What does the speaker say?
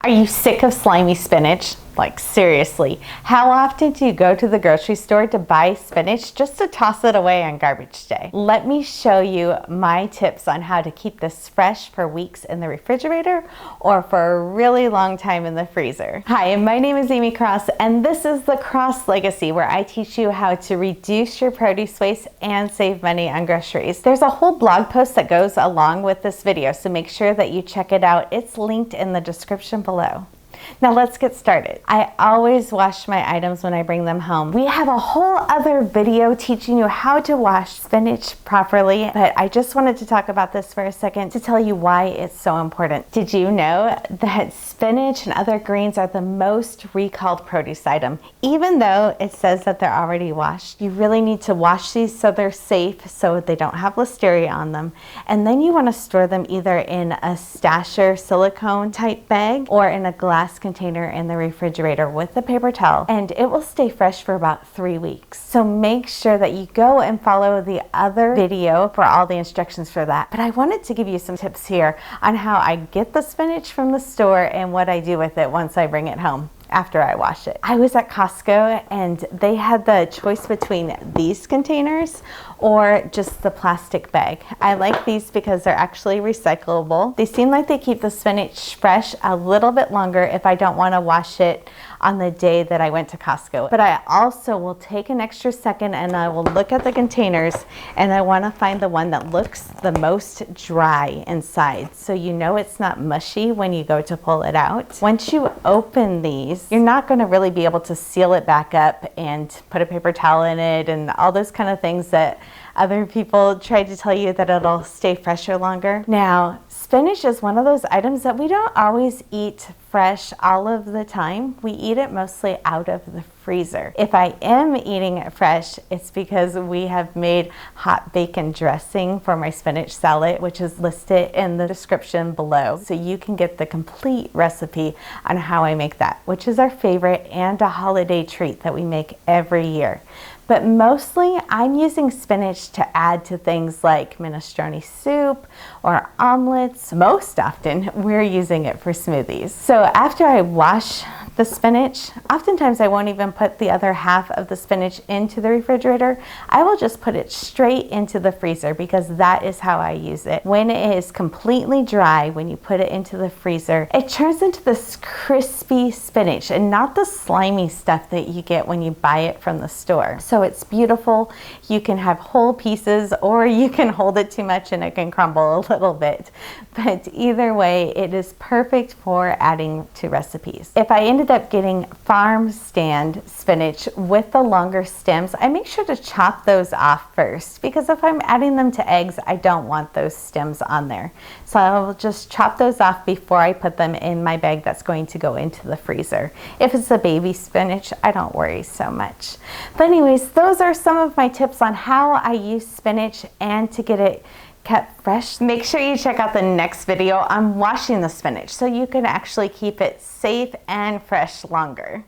Are you sick of slimy spinach? Like seriously, how often do you go to the grocery store to buy spinach just to toss it away on garbage day? Let me show you my tips on how to keep this fresh for weeks in the refrigerator or for a really long time in the freezer. Hi, my name is Amy Cross and this is the Cross Legacy, where I teach you how to reduce your produce waste and save money on groceries. There's a whole blog post that goes along with this video, so make sure that you check it out. It's linked in the description below. Now let's get started. I always wash my items when I bring them home. We have a whole other video teaching you how to wash spinach properly, but I just wanted to talk about this for a second to tell you why it's so important. Did you know that spinach and other greens are the most recalled produce item? Even though it says that they're already washed, you really need to wash these so they're safe, so they don't have listeria on them. And then you want to store them either in a Stasher silicone type bag or in a glass container in the refrigerator with a paper towel, and it will stay fresh for about 3 weeks. So make sure that you go and follow the other video for all the instructions for that. But I wanted to give you some tips here on how I get the spinach from the store and what I do with it once I bring it home after I wash it. I was at Costco and they had the choice between these containers or just the plastic bag. I like these because they're actually recyclable. They seem like they keep the spinach fresh a little bit longer if I don't want to wash it on the day that I went to Costco. But I also will take an extra second and I will look at the containers, and I want to find the one that looks the most dry inside, so you know it's not mushy when you go to pull it out. Once you open these, you're not going to really be able to seal it back up and put a paper towel in it and all those kind of things that other people try to tell you that it'll stay fresher longer. Now, spinach is one of those items that we don't always eat fresh all of the time. We eat it mostly out of the freezer. If I am eating it fresh, it's because we have made hot bacon dressing for my spinach salad, which is listed in the description below. So you can get the complete recipe on how I make that, which is our favorite and a holiday treat that we make every year. But mostly I'm using spinach to add to things like minestrone soup or omelets. Most often we're using it for smoothies. So after I wash the spinach, oftentimes I won't even put the other half of the spinach into the refrigerator. I will just put it straight into the freezer because that is how I use it. When it is completely dry, when you put it into the freezer, it turns into this crispy spinach and not the slimy stuff that you get when you buy it from the store. So it's beautiful. You can have whole pieces or you can hold it too much and it can crumble a little bit. But either way, it is perfect for adding to recipes. If I ended up getting farm stand spinach with the longer stems, I make sure to chop those off first, because if I'm adding them to eggs, I don't want those stems on there. So I'll just chop those off before I put them in my bag that's going to go into the freezer. If it's a baby spinach, I don't worry so much. But anyways, those are some of my tips on how I use spinach and to get it kept fresh. Make sure you check out the next video on washing the spinach so you can actually keep it safe and fresh longer.